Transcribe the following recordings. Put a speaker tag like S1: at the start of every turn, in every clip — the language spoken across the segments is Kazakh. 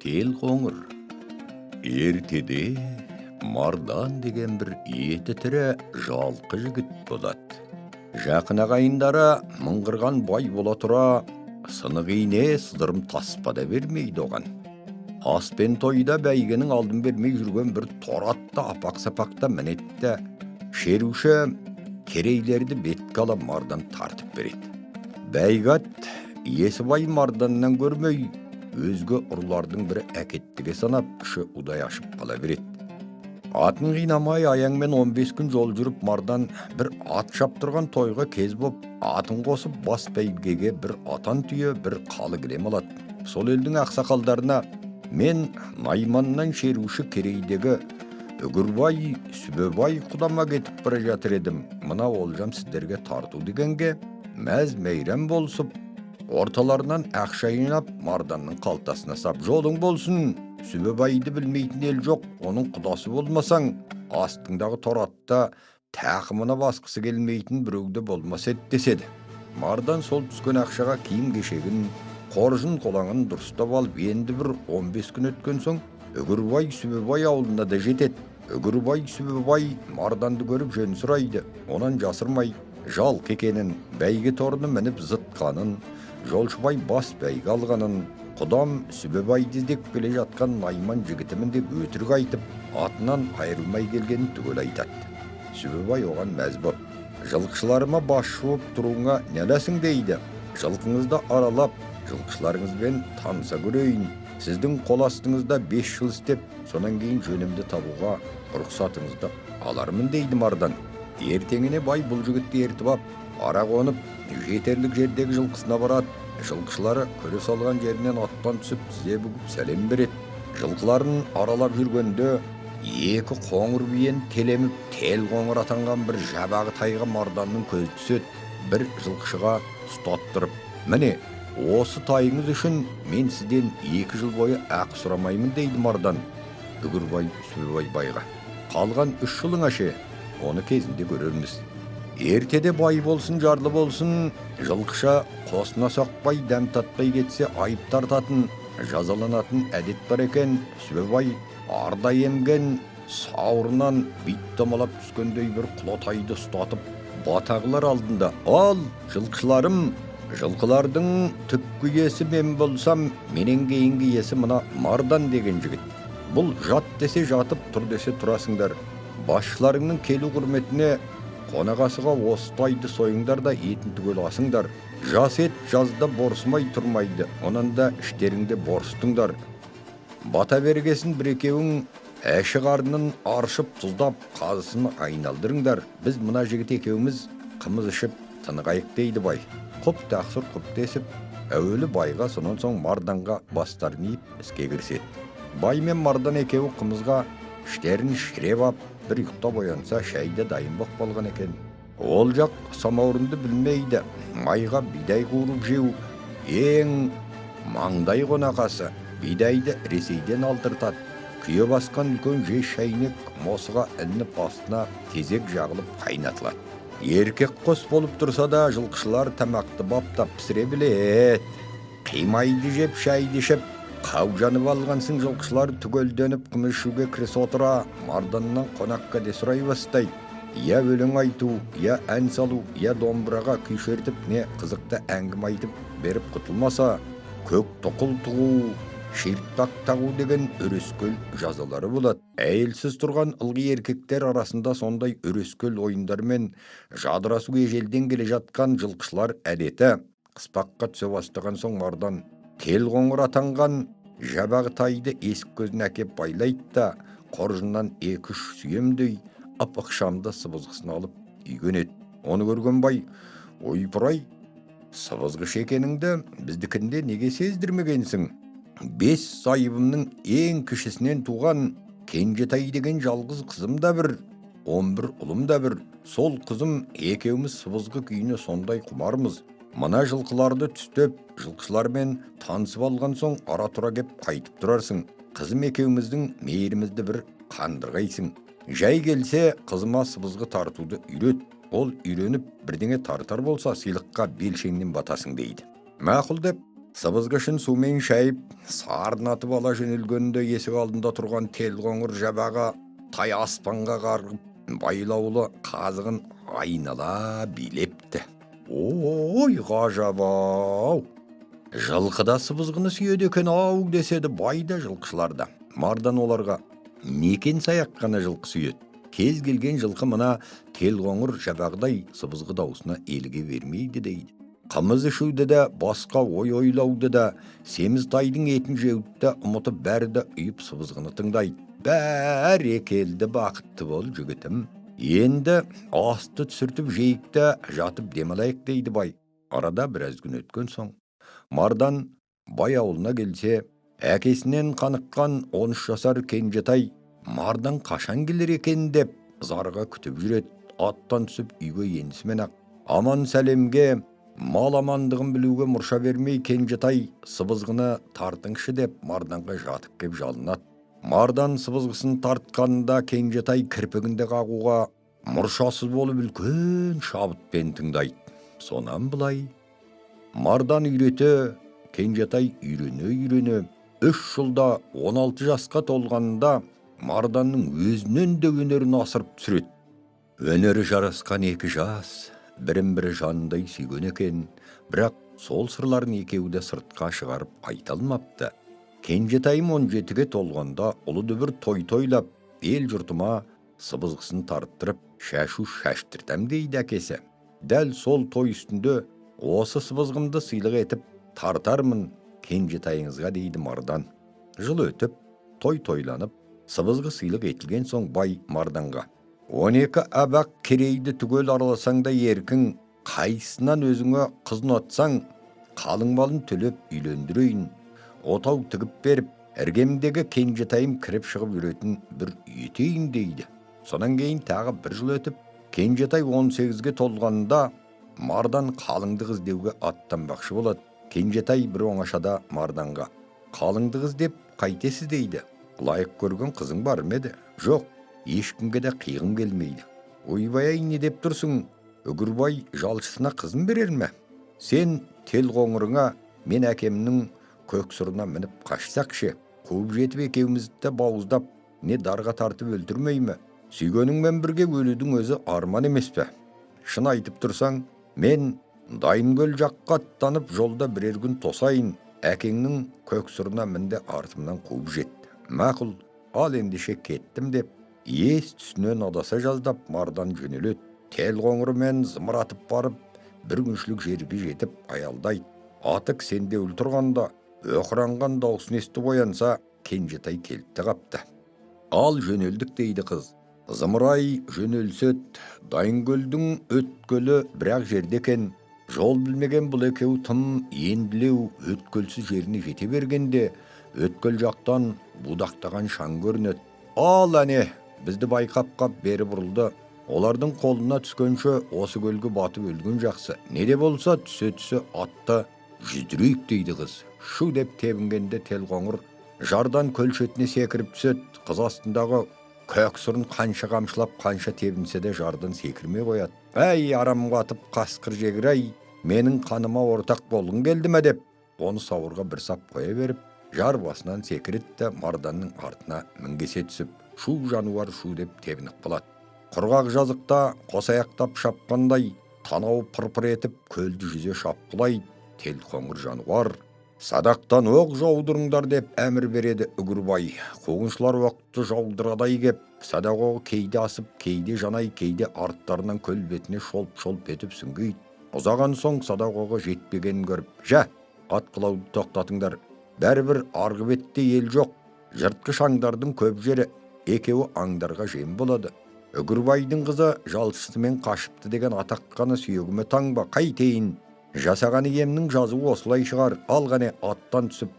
S1: Тел қоңыр. Ертеде Мардан деген бір еті тірі жалқы жігіт болады. Жақын ағайындары мыңғырған бай бола тұра, сынық ине сыдырым таспада бермейді оған. Ас пен тойда бәйгенің алдын бермей жүрген бір торатты апақ-сапақта мінетті. Шеруші керейлерді бетке ала Мардан тартып береді. Бәйгат есі бай Марданнан көрмей, өзге ұрлардың бірі әкеттіге санап, іші удай ашып қала береді. Атын қинамай аяңмен 15 күн жол жүріп Мардан бір ат шаптырған тойға кез боп, атын қосып бас бәйгеге бір атан түйе, бір қалы кілем алады. Сол елдің ақсақалдарына: мен Найманнан шеруші керейдегі Үгірбай, Сүбебай құдама кетіп бара жатыр едім. Мына олжам сіздерге тарту дегенге мәз мейрам болсып, орталарынан ақша жинап Марданның қалтасына сап: жолың болсын, Сүбебайды білмейтін ел жоқ, оның құдасы болмасаң, астыңдағы торатта тақымына басқысы келмейтін біреуді болмас еді деседі. Мардан сол түскен ақшаға киім кешегін, қоржын қолаңын дұрыстап алып, енді бір 15 күн өткен соң Үгірбай Сүбебай ауылына да жетеді. Үгірбай Сүбебай Марданды көріп жөн сұрайды. Онан жасырмай жалқы екенін, бәйге торыны мініп зытқанын, жолшыбай бас бәйге алғанын, құдам Сүбебайды іздеп келе жатқан Найман жігітімін деп өтірік айтып, атынан айырылмай келгенін түгел айтады. Сүбебай оған мәз боп: жылқышыларыма бас жуып тұруыңа нелесің дейді. Жылқыңызды аралап, жылқышыларыңызбен таныса көрейін. Сіздің қол астыңызда 5 жыл істеп, сонан кейін жөнімді табуға рұқсатыңызды алармын дейді Мардан. Ертеңіне бай бұл жігітті ертіп ап, ара қонып, жетерлік жердегі жылқысына барады. Жылқышылары көре салған жерінен аттан түсіп, тізе бүгіп сәлем береді. Жылқыларын аралап жүргенде екі қоңыр биен телеміп, тел қоңыр атанған бір жабағы тайға Марданның көзі түседі. Бір жылқышыға ұстаттырып: міне, осы тайыңыз үшін мен сізден 2 жыл бойы ақы сұрамаймын дейді Мардан. Үгірбай Сүбебай байға: қалған 3 жылың аше, оны кезінде көрерміз. Ертеде бай болсын, жарлы болсын, жылқыша қосына соқпай, дәм татпай кетсе айып тартатын, жазаланатын әдет бар екен. Сүбебай арда емген сауырынан бит домалап түскендей бір құлатайды ұстатып, батағылар алдында: ал, жылқышыларым, жылқылардың түпкі иесі мен болсам, менен кейінгі иесі мына Мардан деген жігіт. Бұл жат десе жатып, тұр десе тұрасыңдар. Басшыларыңның келу құрметіне қонағасыға осы тайды сойыңдар да етін түгел асыңдар. Жас ет жазда борсымай тұрмайды, онан да іштеріңде борыстыңдар. Бата бергесін бір-екеуің әші қарнын аршып тұздап қазысын айналдырыңдар. Біз мына жігіт екеуміз қымыз ішіп тынығайық дейді бай. Құп тақсыр құп десіп, әуелі байға, сонан соң Марданға бастарын иіп іске кіріседі. Бай мен Мардан екеуі қымызға іштерін шіреп ап, бір ұйықтап оянса шәйді дайын боп болған екен. Ол жақ самаурынды білмейді, майға бидай қуырып жеу ең маңдай қонақасы. Бидайды Ресейден алдыртады. Күйе басқан үлкен жез шәйнек мосыға ілініп астына тезек жағылып қайнатылады. Еркек қос болып тұрса да, жылқышылар тамақты баптап пісіре біледі. Қимайды жеп, шайды ішіп, қау жанып алғансың жылқышылар түгелденіп қымыз ішуге кіріс отыра, Марданнан қонаққа де сұрай бастайды. Я өлең айту, я ән салу, я домбыраға күй шертіп, не қызықты әңгіме айтып беріп құтылмаса, көк тоқыл тұғу, ширттақ тағу деген өрескел жазалары болады. Әйелсіз тұрған ылғи еркектер арасында сондай өрескел ойындармен жадырасу ежелден келе жатқан жылқышылар әдеті. Қыспаққа түсе бастаған соң Мардан тел қоңыр атанған жабағы тайды есік көзіне әкеп байлайды да, қоржыннан 2-3 сүйемдей ып-ықшамды сыбызғысын алып үйгенеді. Оны көрген бай: ойпырай, сыбызғыш екеніңді біздікінде неге сездірмегенсің? 5 сайыбымның ең кішісінен туған Кенжетай деген жалғыз қызым да бір, 11 ұлым да бір. Сол қызым екеуміз сыбызғы күйіне сондай құмармыз. Мына жылқыларды түстеп, жылқышылармен танысып алған соң ара тұра кеп қайтып тұрарсың. Қызым екеуміздің мейірімізді бір қандырғайсың. Жай келсе қызыма сыбызғы тартуды үйрет. Ол үйреніп бірдеңе тартар болса, сыйлыққа белшеңнен батасың дейді. Мақұл деп Сыбызғышын сумен шайып, сарнатып ала жөнелгенде есік алдында тұрған телқоңыр жабаға тай аспанға қарғып, байлаулы қазығын айнала билепті. Ой, ғажап-ау! Жылқыда сыбызғыны сүйеді екен ау деседі байда жылқышыларда. Мардан оларға некен саяқ қана жылқы сүйеді. Кез келген жылқы мына телқоңыр жабағдай сыбызғы даусына елге бермейді дейді. Қымыз ішуді де, басқа ой ойлауды да, семіз тайдың етін жеуді де ұмытып бәрі де үйіп сыбызғыны тыңдайды. Бәрекелді, бақытты бол жігітім. Енді асты түсіртіп жейікті жатып демалайық дейді бай. Арада біраз күн өткен соң Мардан бай ауылына келсе, әкесінен қаныққан 13 жасар кенжетай Мардан қашан келер екен деп зарға күтіп жүреді. Аттан түсіп үйге енісімен ақ аман сәлемге, мал амандығын білуге мұрша бермей кенжетай сыбызғыны тартыңшы деп Марданға жатып кеп жалынады. Мардан сыбызғысын тартқанда кенжетай кірпігінде қағуға мұршасыз болып үлкен шабытпен тыңдайды. Сонан былай Мардан үйреті, кенжетай үйрене, 3 жылда 16 жасқа толғанда Марданның өзінен де өнерін асырып түсіреді. Өнері жарасқан 2 жас, бірін-бірі жанындай сүйген екен, бірақ сол сырларын екеуі сыртқа шығарып айта алмапты. Кенжетайым 17-ге толғанда ұлы дүбір той-тойлап, ел жұртыма сыбызғысын тарттырып, шашу шаштыртам дейді әкесі. Дәл сол той үстінде осы сыбызғымды сыйлық етіп тартармын кенжетайыңызға дейді Мардан. Жыл өтіп, той-тойланып, сыбызғы сыйлық етілген соң бай Марданға: 12 абақ керейді түгел араласаң да еркің, қайсынан өзіңе қыз ұнатсаң, қалың малын төлеп үйлендірейін. Отау тігіп беріп, іргемдегі кенжетайым кіріп шығып жүретін бір етейін дейді. Сонан кейін тағы 1 жыл өтіп, кенжетай 18-ге толғанда Мардан қалыңды қыз деуге аттанбақшы болады. Кенжетай бір оңашада Марданға: қалыңды қыз деп қайтесіз дейді. Лайық көрген қызың бар ма еді? Жоқ, ешкімге де қиғым келмейді. Ойбай, не деп тұрсың? Үгірбай жалшысына қызын берер ме? Сен телқоңырыңа мен әкемнің көксұрына мініп қашсақшы, қуып жетіп екеумізді бауыздап, не дарға тартып өлтірмей ме? Сүйгеніңмен бірге өлудің өзі арман емес пе? Шын айтып тұрсаң, мен Дайымкөл жаққа аттанып жолда бірер күн тосайын, әкеңнің көксұрына мінді артымнан қуып жетті. Мақұл, ал ендеше кеттім деп, ес түсінен адаса жаздап Мардан жөнеледі. Телқоңырымен зымыратып барып, бір күншілік жерге жетіп аялдайды. Аты кісенде өлтірғанда, өқыранған даусын естіп оянса, кенжетай келіпті қапты. Ал жөнелдік дейді қыз. Зымырай жөнелсет, Дайымкөлдің өткөлі бірақ жерде екен. Жол білмеген бұл екеу тым енділеу өткөлсіз жеріне жете бергенде, өткөл жақтан будақтаған шаң көрінеді. Ал әне, бізді байқап бері бұрылды. Олардың қолына түскенше осы көлге батып өлген жақсы. Не де болса түсе атты жүдірейік дейді қыз. Шу деп тебінгенде телқоңыр жардан көл шетіне секіріп түседі. Қыз астындағы көксұрын қанша қамшылап, қанша тебінсе де жардан секірмей қояды. Әй, арам қатып қасқыр жегір-ай, менің қаныма ортақ болғың келді ме деп, оны сауырға бір сап қоя беріп, жар басынан секіреді, Марданның артына мінгесе түсіп, шу жануар шу деп тебініп қалады. Құрғақ жазықта қосаяқтап шапқандай, танау пырпыр етіп, көлді жүзе шапқылайды. Телқоңыр жануар: садақтан оқ жаудырыңдар деп әмір береді Үгірбай. Қуғыншылар оқты жаудырадай кеп, садақ оғы кейде асып, кейде жанай, кейде арттарынан көл бетіне шолп-шолп етіп сүңгейді. Ұзаған соң садақ оғы жетпегенін көріп: жә, атқылауды тоқтатыңдар, бәрібір арғы бетте ел жоқ, жыртқыш аңдардың көп жері, екеуі аңдарға жем болады. Үгірбайдың қызы жалшысымен қашыпты деген атаққаны сүйегіме таңба, қайтейін. Жасаған емнің жазуы осылай шығар. Алғане аттан түсіп,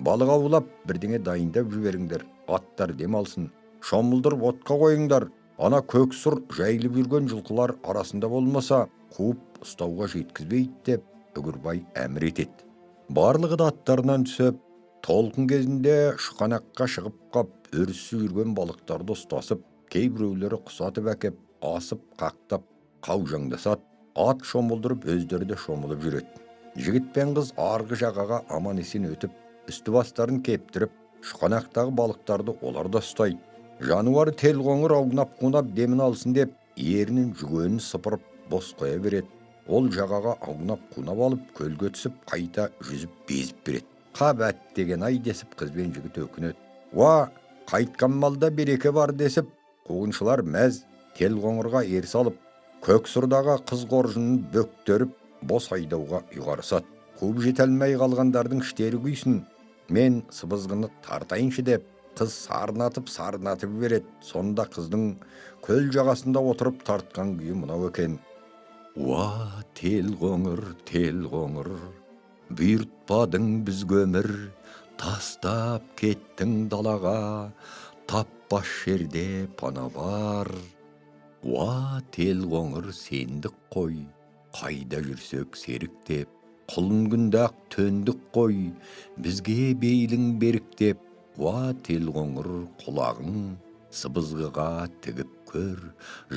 S1: балық аулап, бірдеңе дайындап жіберіңдер. Аттар демалсын. Шомылдырып отқа қойыңдар. Ана көксұр жайылып жүрген жылқылар арасында болмаса, қуып ұстауға жеткізбейді деп Үгірбай әмір етеді. Барлығы да аттарынан түсіп, толқын кезінде шұқанаққа шығып қап, өрісі жүрген балықтарды ұстасып, кейбіреулері құсатып әкеп, асып, қақтап, қаужаңдасады. Ат шомылдырып, өздері де шомылып жүреді. Жігіт пен қыз арғы жағаға аман есен өтіп, үсті бастарын кептіріп, шұқанақтағы балықтарды олар да ұстайды. Жануар тел қоңыр аунап қунап демін алсын деп, ерінің жүгенін сыпырып бос қоя береді. Ол жағаға аунап қунап алып, көлге түсіп, қайта жүзіп безіп береді. Қабәт деген ай десіп, қыз бен жігіт өкінеді. Уа, қайтқан малда береке бар десіп, қуғыншылар мәз тел қоңырға ер салып, көксұрдағы қыз қоржынын бөктеріп, бос айдауға ұйғарысады. Қуып жете алмай қалғандардың іштері күйсін, мен сыбызғыны тартайыншы деп, қыз сарнатып береді. Сонда қыздың көл жағасында отырып тартқан күйі мынау екен. Уа, тел қоңыр, бұйыртпадың бізге өмір, тастап кеттің далаға, таппас жерде пана бар. Уа, тел қоңыр сендік қой, қайда жүрсек серіктеп, құлын күнде-ақ төндік қой, бізге бейлің беріктеп. Уа, тел қоңыр құлағың сыбызғыға тігіп көр,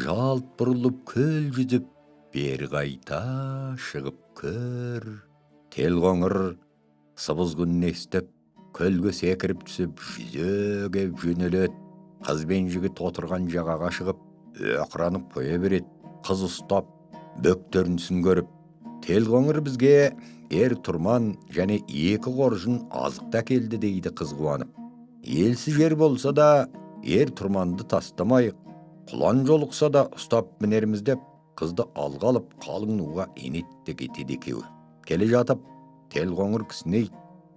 S1: жалт бұрылып көл жүзіп, бер қайта шығып көр. Тел қоңыр сыбызғын естіп, көлге секіріп түсіп, жүзе кеп жөнеледі. Қыз бен жігіт отырған жағаға шығып, өқранып қоя береді. Қыз ұстап, бөктерінсін көріп, тел қоңыр бізге ер тұрман және 2 қоржын азық әкелді дейді қыз қуанып. Елсіз жер болса да ер тұрманды тастамайық, құлан жолықса да ұстап мінерміз деп, қызды алға алып қалың нуға енетті кетеді екеуі. Келе жатып, тел қоңыр кісінейді.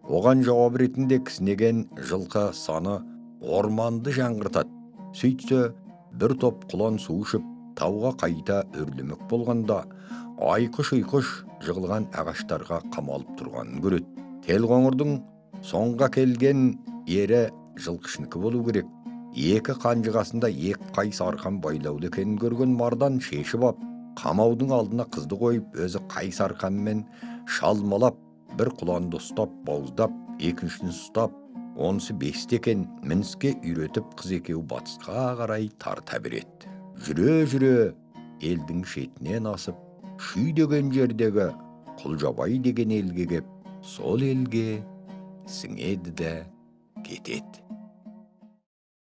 S1: Оған жауап ретінде кісінеген жылқы саны орманды жаңғыртады. Сөйтсе, бір топ құлан су ішіп, тауға қайта өрлемек болғанда, айқыш-ұйқыш жығылған ағаштарға қамалып тұрғанын көреді. Тел қоңырдың соңға келген ері жылқышынікі болу керек. 2 қанжығасында 2 қайыс арқан байлаулы екенін көрген мардан шешіп ап, қамаудың алдына қызды қойып, өзі қайыс арқанмен шалмалап, бір құланды ұстап, бауыздап, екіншісін ұстап, онысы 5 екен мініске үйретіп, қыз екеуі батысқа қарай тарта береді. Жүре-жүре елдің шетінен асып, Шүй деген жердегі Құлжабай деген елге кеп, сол елге сіңеді де кетеді.